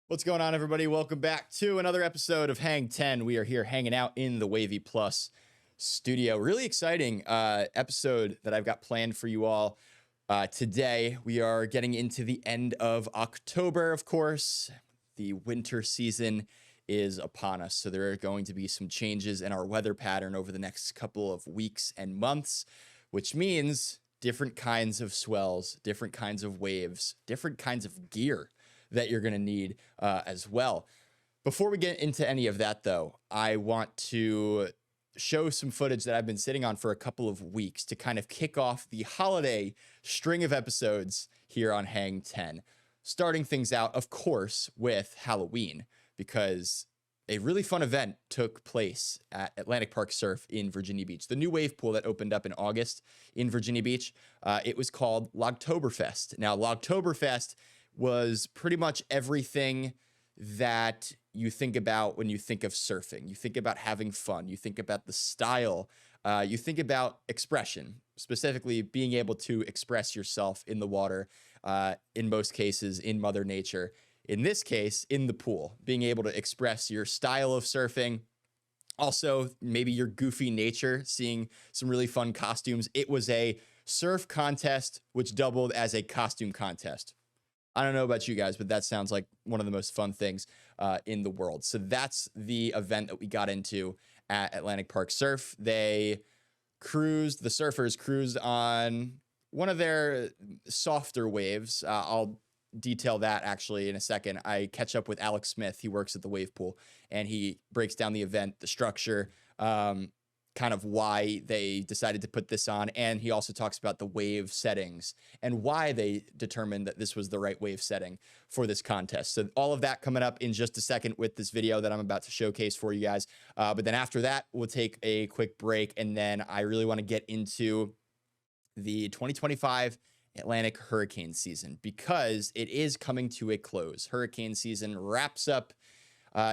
What's going on, everybody? Welcome back to another episode of Hang 10. We are here hanging out in the Wavy Plus studio. Really exciting episode that I've got planned for you all today. We are getting into the end of October, of course. The winter season is upon us, so there are going to be some changes in our weather pattern over the next couple of weeks and months, which means different kinds of swells, different kinds of waves, different kinds of gear that you're going to need as well. Before we get into any of that, though, I want to show some footage that I've been sitting on for a couple of weeks to kind of kick off the holiday string of episodes here on Hang 10. Starting things out, of course, with Halloween, because a really fun event took place at Atlantic Park Surf in Virginia Beach. The new wave pool that opened up in August in Virginia Beach, it was called Logtoberfest. Now, Logtoberfest was pretty much everything that you think about when you think of surfing. You think about having fun. You think about the style. You think about expression, specifically being able to express yourself in the water, in most cases in Mother Nature. In this case, in the pool, being able to express your style of surfing. Also, maybe your goofy nature, seeing some really fun costumes. It was a surf contest, which doubled as a costume contest. I don't know about you guys, but that sounds like one of the most fun things in the world. So that's the event that we got into at Atlantic Park Surf. The surfers cruised on one of their softer waves. I'll detail that actually in a second. I catch up with Alex Smith. He works at the wave pool, and he breaks down the event, the structure, kind of why they decided to put this on. And he also talks about the wave settings and why they determined that this was the right wave setting for this contest. So all of that coming up in just a second with this video that I'm about to showcase for you guys. But then after that, we'll take a quick break. And then I really want to get into the 2025 Atlantic hurricane season, because it is coming to a close. Hurricane season wraps up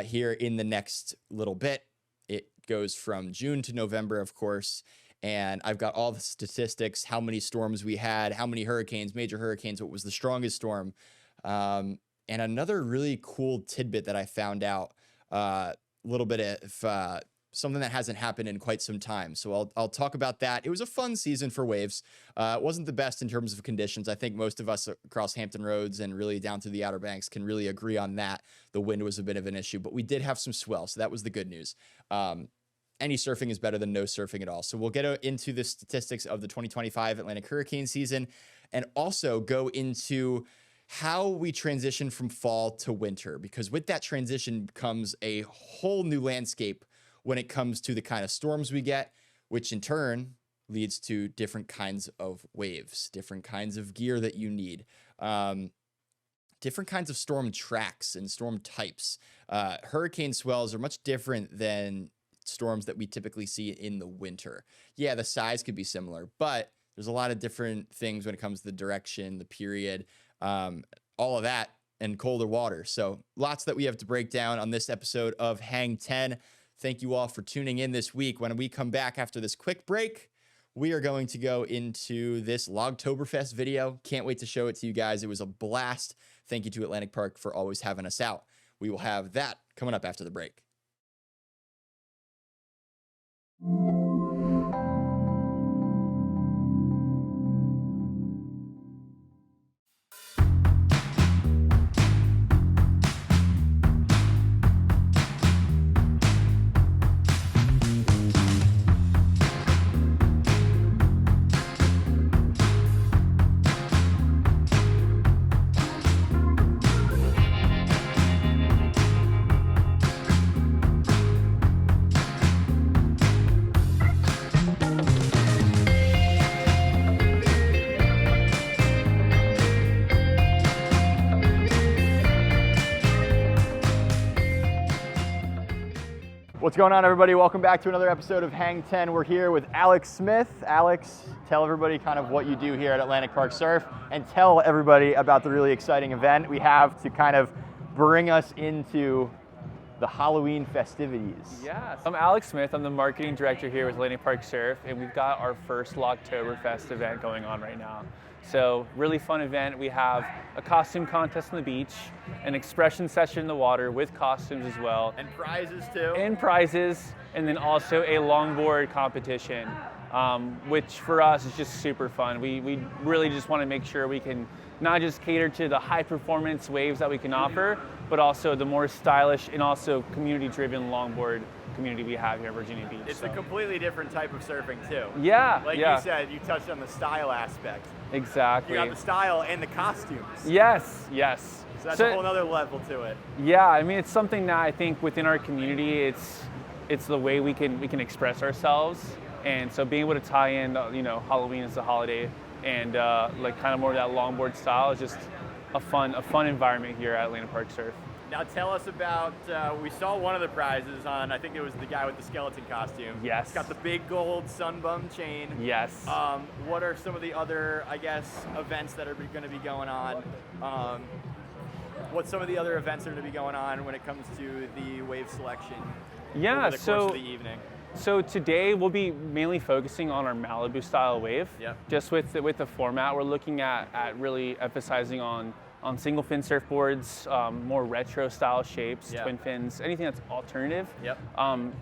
here in the next little bit. It goes from June to November, of course, and I've got all the statistics, how many storms we had, how many hurricanes, major hurricanes, what was the strongest storm. And another really cool tidbit that I found out, a little bit of something that hasn't happened in quite some time. So I'll talk about that. It was a fun season for waves. It wasn't the best in terms of conditions. I think most of us across Hampton Roads and really down to the Outer Banks can really agree on that. The wind was a bit of an issue, but we did have some swell, so that was the good news. Any surfing is better than no surfing at all. So we'll get into the statistics of the 2025 Atlantic hurricane season, and also go into how we transition from fall to winter, because with that transition comes a whole new landscape when it comes to the kind of storms we get, which in turn leads to different kinds of waves, different kinds of gear that you need, different kinds of storm tracks and storm types. Hurricane swells are much different than storms that we typically see in the winter. Yeah, the size could be similar, but there's a lot of different things when it comes to the direction, the period, all of that, and colder water. So lots that we have to break down on this episode of Hang 10. Thank you all for tuning in this week. When we come back after this quick break, we are going to go into this Logtoberfest video. Can't wait to show it to you guys. It was a blast. Thank you to Atlantic Park for always having us out. We will have that coming up after the break. What's going on, everybody? Welcome back to another episode of Hang 10. We're here with Alex Smith. Alex, tell everybody kind of what you do here at Atlantic Park Surf, and tell everybody about the really exciting event we have to kind of bring us into the Halloween festivities. Yeah, I'm Alex Smith. I'm the marketing director here with Atlantic Park Surf, and we've got our first Logtoberfest event going on right now. So really fun event. We have a costume contest on the beach, an expression session in the water with costumes as well. And prizes too. And prizes, and then also a longboard competition, which for us is just super fun. We really just want to make sure we can not just cater to the high performance waves that we can offer, but also the more stylish and also community driven longboard community we have here at Virginia Beach. It's a completely different type of surfing too. Yeah, Like yeah. you said, you touched on the style aspect. Exactly. You got the style and the costumes. Yes, yes. So that's a whole other level to it. Yeah, I mean, it's something that I think within our community, it's the way we can express ourselves, and so being able to tie in, Halloween is the holiday, and like kind of more of that longboard style is just a fun environment here at Atlanta Park Surf. Now tell us about, we saw one of the prizes on, I think it was the guy with the skeleton costume. Yes. It's got the big gold sunbum chain. Yes. What are some of the other, I guess, events that are going to be going on? What's some of the other events that are going to be going on when it comes to the wave selection over the course of the evening? So today we'll be mainly focusing on our Malibu style wave. Yep. Just with the format, we're looking at really emphasizing on single fin surfboards, more retro style shapes, Yep. twin fins, anything that's alternative. Yep.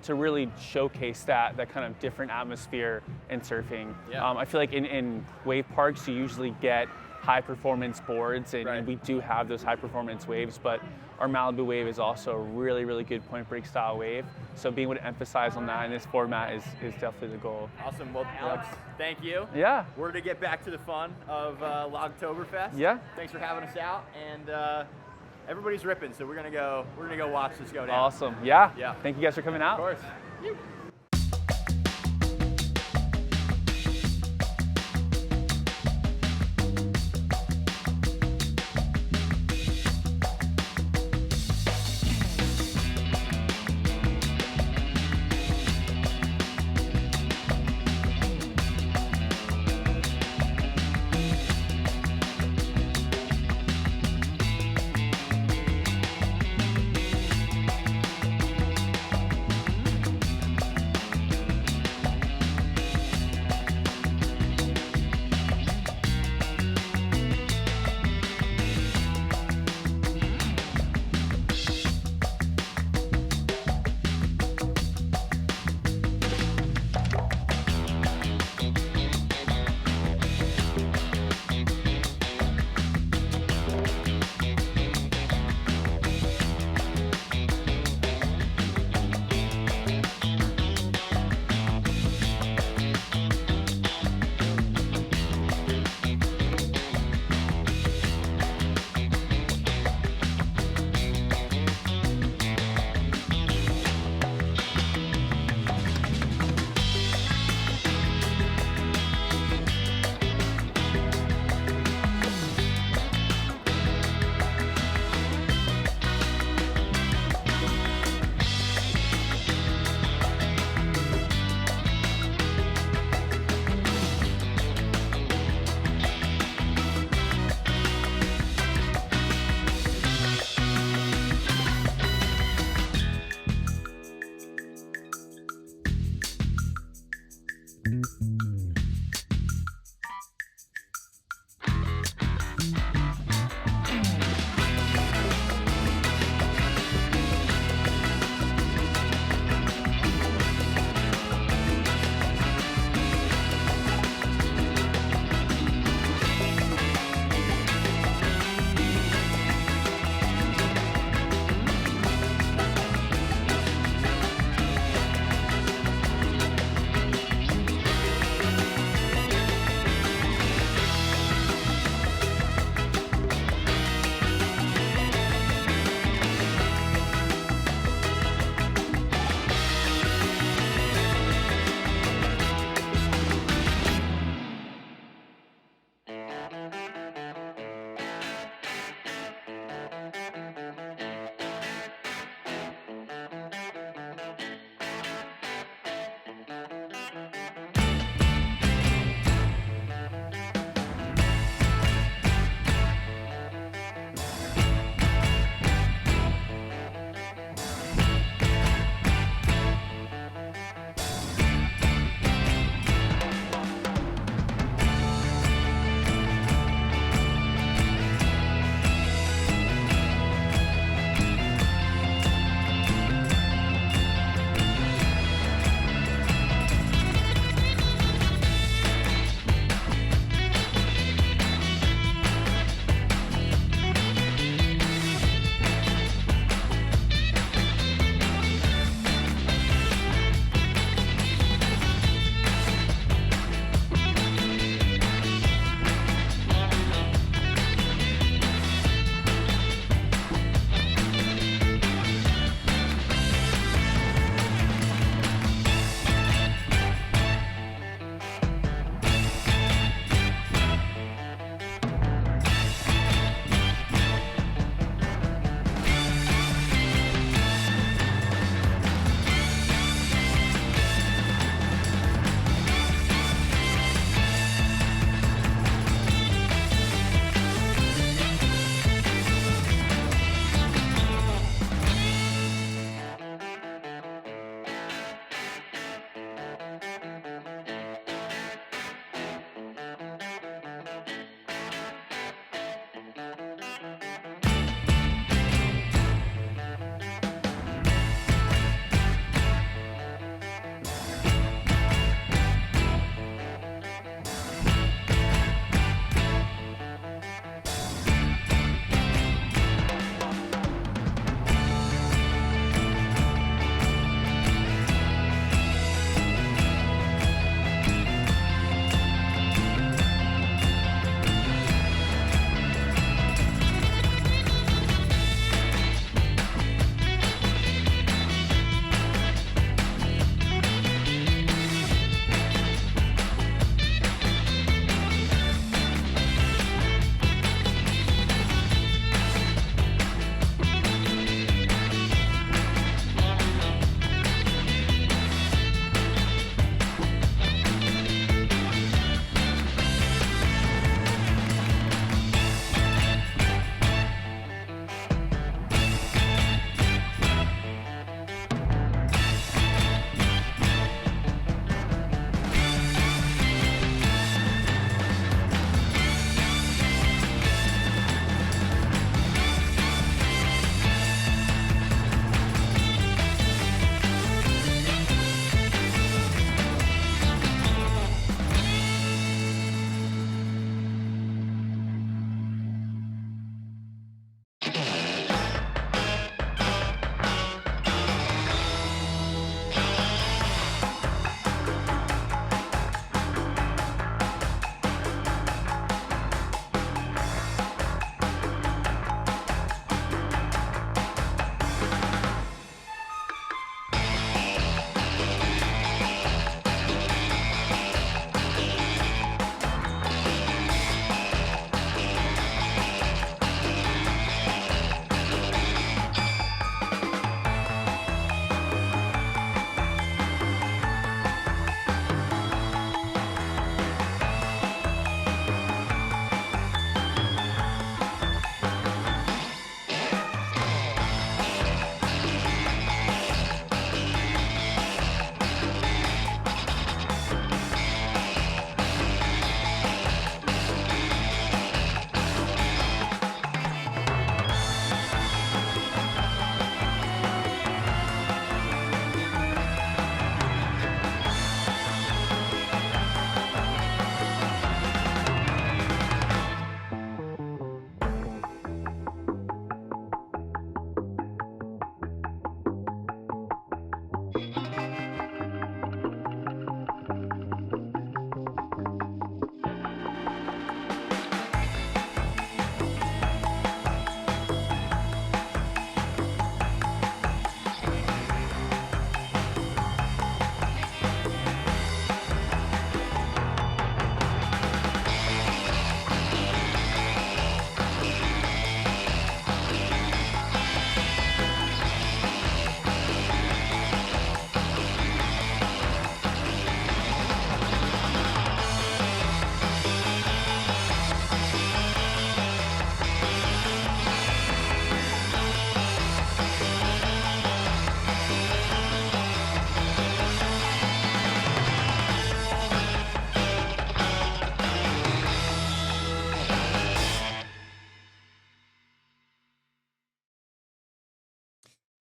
To really showcase that kind of different atmosphere in surfing. Yep. I feel like in wave parks you usually get high performance boards, and, Right. and we do have those high performance waves, but our Malibu wave is also a really, really good point break style wave. So being able to emphasize on that in this format is definitely the goal. Awesome. Well, Alex, thank you. Yeah. We're to get back to the fun of Logtoberfest. Yeah. Thanks for having us out, and everybody's ripping, so we're gonna go watch this go down. Awesome. Yeah. Yeah. Thank you guys for coming out. Of course.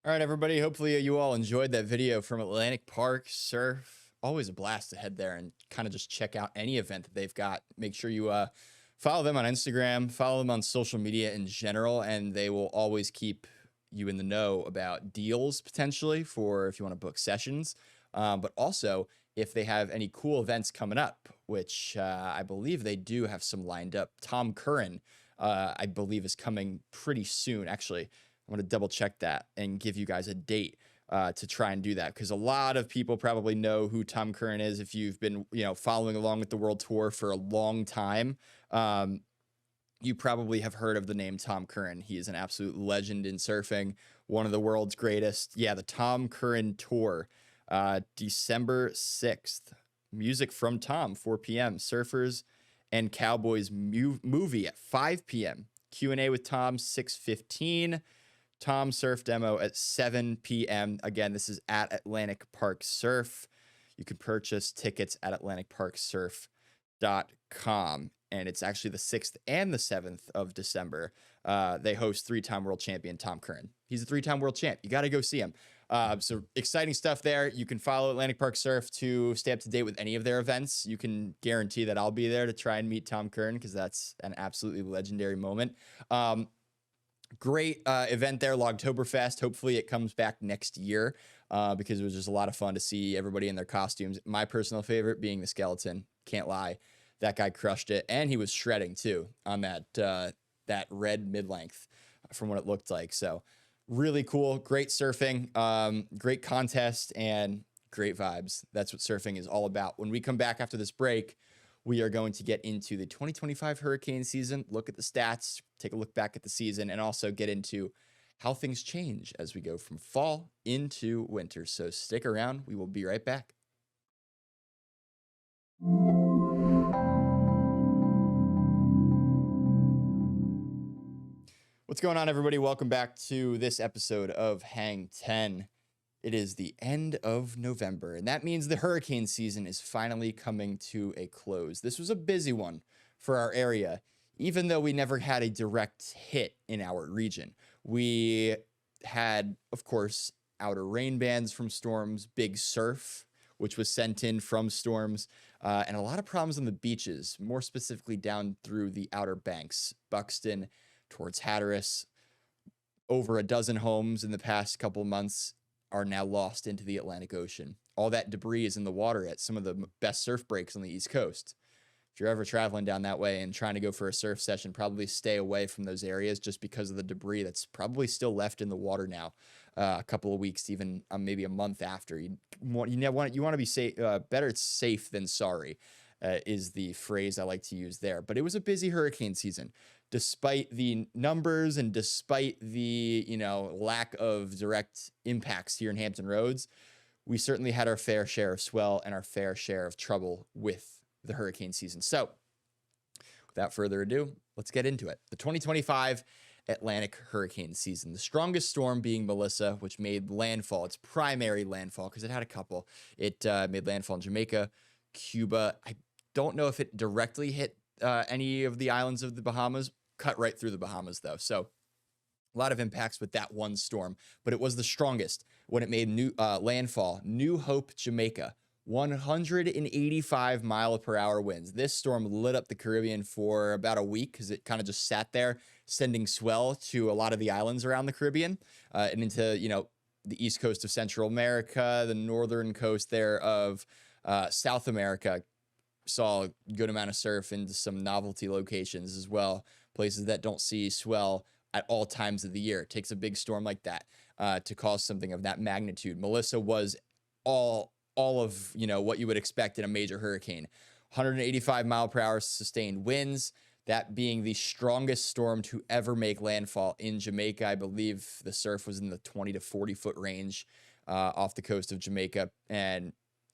All right, everybody. Hopefully, you all enjoyed that video from Atlantic Park Surf. Always a blast to head there and kind of just check out any event that they've got. Make sure you follow them on Instagram, follow them on social media in general, and they will always keep you in the know about deals potentially for if you want to book sessions. But also, if they have any cool events coming up, which I believe they do have some lined up. Tom Curran, I believe, is coming pretty soon, actually. I'm going to double check that and give you guys a date to try and do that, because a lot of people probably know who Tom Curran is if you've been, following along with the World Tour for a long time. You probably have heard of the name Tom Curran. He is an absolute legend in surfing, one of the world's greatest. Yeah, the Tom Curran Tour, December 6th. Music from Tom, 4 p.m. Surfers and Cowboys movie at 5 p.m. Q&A with Tom, 6:15. Tom Surf Demo at 7 p.m. Again, this is at Atlantic Park Surf. You can purchase tickets at atlanticparksurf.com. And it's actually the 6th and the 7th of December. They host three-time world champion Tom Curran. He's a three-time world champ. You got to go see him. So exciting stuff there. You can follow Atlantic Park Surf to stay up to date with any of their events. You can guarantee that I'll be there to try and meet Tom Curran, because that's an absolutely legendary moment. Great event there, Logtoberfest. Hopefully it comes back next year because it was just a lot of fun to see everybody in their costumes. My personal favorite being the skeleton. Can't lie. That guy crushed it. And he was shredding too on that red mid-length from what it looked like. So really cool. Great surfing, great contest, and great vibes. That's what surfing is all about. When we come back after this break, we are going to get into the 2025 hurricane season, look at the stats, take a look back at the season, and also get into how things change as we go from fall into winter. So stick around. We will be right back. What's going on, everybody? Welcome back to this episode of Hang 10. It is the end of November, and that means the hurricane season is finally coming to a close. This was a busy one for our area, even though we never had a direct hit in our region. We had, of course, outer rain bands from storms, big surf, which was sent in from storms, and a lot of problems on the beaches, more specifically down through the Outer Banks, Buxton towards Hatteras. Over a dozen homes in the past couple months are now lost into the Atlantic Ocean. All that debris is in the water at some of the best surf breaks on the East Coast. If you're ever traveling down that way and trying to go for a surf session, probably stay away from those areas just because of the debris that's probably still left in the water now, a couple of weeks, even maybe a month after. You want to be safe. Better it's safe than sorry, is the phrase I like to use there. But it was a busy hurricane season. Despite the numbers and despite the, lack of direct impacts here in Hampton Roads, we certainly had our fair share of swell and our fair share of trouble with the hurricane season. So without further ado, let's get into it. The 2025 Atlantic hurricane season. The strongest storm being Melissa, which made landfall, its primary landfall, because it had a couple. It made landfall in Jamaica, Cuba. I don't know if it directly hit any of the islands of the Bahamas. Cut right through the Bahamas, though. So a lot of impacts with that one storm, but it was the strongest when it made landfall. New Hope, Jamaica, 185 mile per hour winds. This storm lit up the Caribbean for about a week because it kind of just sat there, sending swell to a lot of the islands around the Caribbean and into, the east coast of Central America, the northern coast there of South America. Saw a good amount of surf into some novelty locations as well, places that don't see swell at all times of the year. It takes a big storm like that to cause something of that magnitude. Melissa was all of what you would expect in a major hurricane. 185 mile per hour sustained winds, that being the strongest storm to ever make landfall in Jamaica. I believe the surf was in the 20 to 40 foot range off the coast of Jamaica, and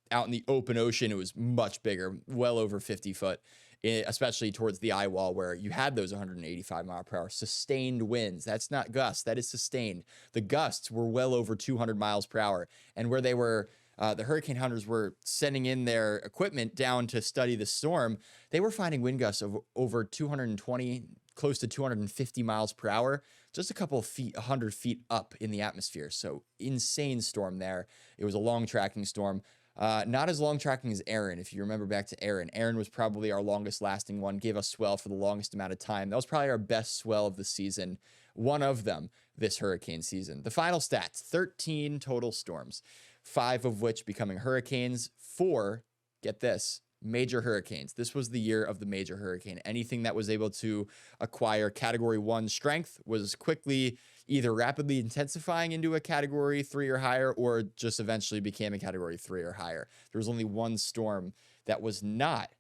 out in the open ocean, it was much bigger, well over 50 foot, especially towards the eye wall where you had those 185 mile per hour sustained winds. That's not gusts, that is sustained. The gusts were well over 200 miles per hour. And where they were, the hurricane hunters were sending in their equipment down to study the storm, they were finding wind gusts of over 220 close to 250 miles per hour, just a couple of feet, 100 feet up in the atmosphere. So insane storm there. It was a long tracking storm. Not as long tracking as Aaron. If you remember back to Aaron, Aaron was probably our longest lasting one, gave us swell for the longest amount of time. That was probably our best swell of the season. One of them this hurricane season. The final stats, 13 total storms, 5 of which becoming hurricanes, 4, get this, major hurricanes. This was the year of the major hurricane. Anything that was able to acquire category 1 strength was quickly either rapidly intensifying into a category 3 or higher, or just eventually became a category 3 or higher. There was only one storm that was not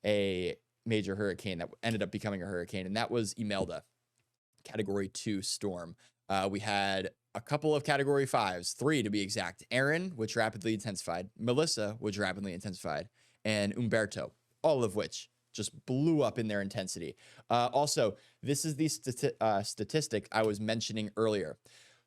a major hurricane that ended up becoming a hurricane, and that was Imelda, category 2 storm. We had a couple of category 5s, 3 to be exact. Aaron, which rapidly intensified, Melissa, which rapidly intensified, and Umberto, all of which just blew up in their intensity. Also, this is the statistic I was mentioning earlier.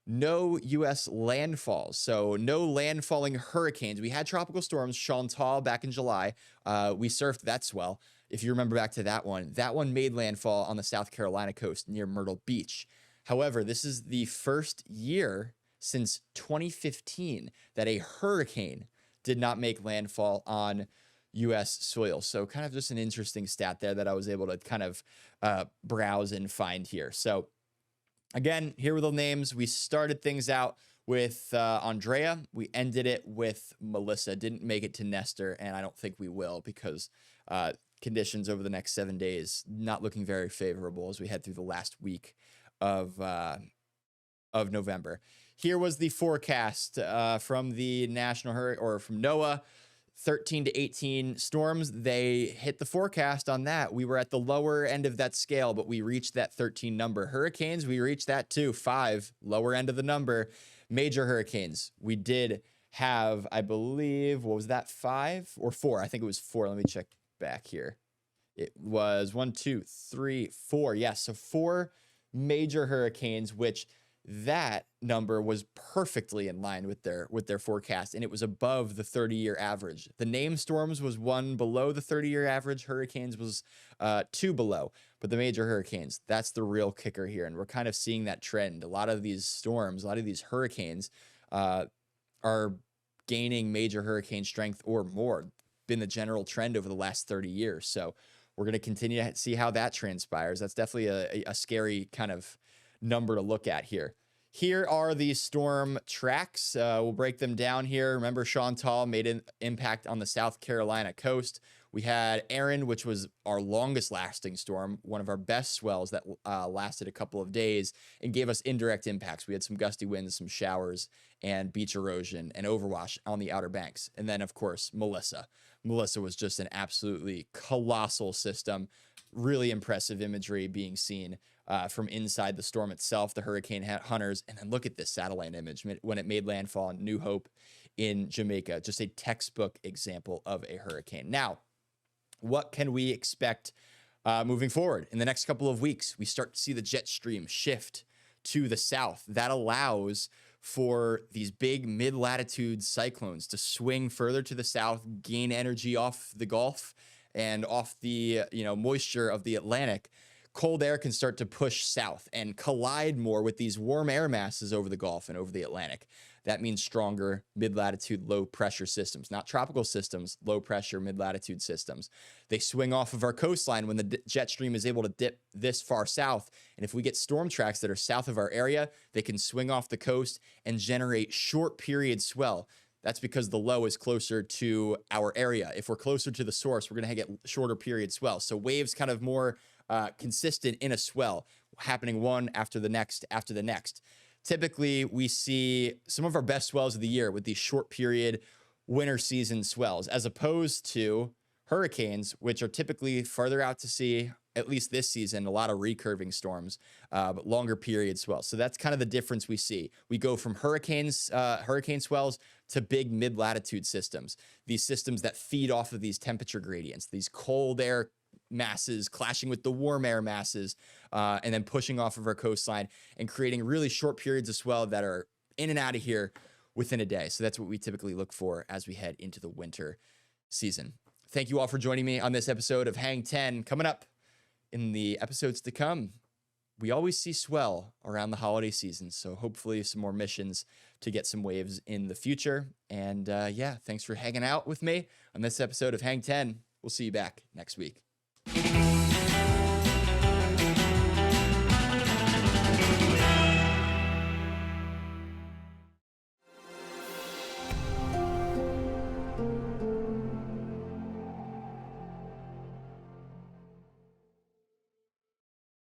No U.S. landfalls, so no landfalling hurricanes. We had tropical storms, Chantal back in July. We surfed that swell. If you remember back to that one made landfall on the South Carolina coast near Myrtle Beach. However, this is the first year since 2015 that a hurricane did not make landfall on U.S. soil. So kind of just an interesting stat there that I was able to kind of browse and find here. So again, here were the names. We started things out with Andrea. We ended it with Melissa. Didn't make it to Nestor, and I don't think we will because conditions over the next 7 days not looking very favorable as we head through the last week of November. Here was the forecast from the National Hurricane, or from NOAA. 13 to 18 storms. They hit the forecast on that. We were at the lower end of that scale, but we reached that 13 number. Hurricanes, we reached that too. 5, lower end of the number. Major hurricanes, we did have, I believe, what was that, 5 or 4? I think it was 4. Let me check back here. It was 1, 2, 3, 4. Yes, so 4 major hurricanes, which that number was perfectly in line with their forecast, and it was above the 30-year average. The named storms was 1 below the 30-year average. Hurricanes was 2 below. But the major hurricanes, that's the real kicker here, and we're kind of seeing that trend. A lot of these storms, a lot of these hurricanes are gaining major hurricane strength or more. Been the general trend over the last 30 years. So we're going to continue to see how that transpires. That's definitely a scary kind of number to look at here. Here are the storm tracks. We'll break them down here. Remember, Chantal made an impact on the South Carolina coast. We had Aaron, which was our longest lasting storm, one of our best swells that lasted a couple of days and gave us indirect impacts. We had some gusty winds, some showers, and beach erosion and overwash on the Outer Banks. And then, of course, Melissa. Melissa was just an absolutely colossal system. Really impressive imagery being seen from inside the storm itself, the hurricane hunters. And then look at this satellite image when it made landfall in New Hope in Jamaica. Just a textbook example of a hurricane. Now, what can we expect moving forward? In the next couple of weeks, we start to see the jet stream shift to the south. That allows for these big mid-latitude cyclones to swing further to the south, gain energy off the Gulf and off the moisture of the Atlantic. Cold air can start to push south and collide more with these warm air masses over the Gulf and over the Atlantic. That means stronger mid-latitude low-pressure systems, not tropical systems, low-pressure mid-latitude systems. They swing off of our coastline when the jet stream is able to dip this far south. And if we get storm tracks that are south of our area, they can swing off the coast and generate short-period swell. That's because the low is closer to our area. If we're closer to the source, we're going to get shorter period swell. So waves kind of more consistent in a swell, happening one after the next after the next. Typically, we see some of our best swells of the year with these short period winter season swells, as opposed to hurricanes, which are typically farther out to sea, at least this season, a lot of recurving storms, but longer period swells. So that's kind of the difference we see. We go from hurricane swells to big mid-latitude systems, these systems that feed off of these temperature gradients, these cold air masses clashing with the warm air masses, and then pushing off of our coastline and creating really short periods of swell that are in and out of here within a day. So that's what we typically look for as we head into the winter season. Thank you all for joining me on this episode of Hang 10. Coming up in the episodes to come, we always see swell around the holiday season. So hopefully some more missions to get some waves in the future. And yeah, thanks for hanging out with me on this episode of Hang 10. We'll see you back next week.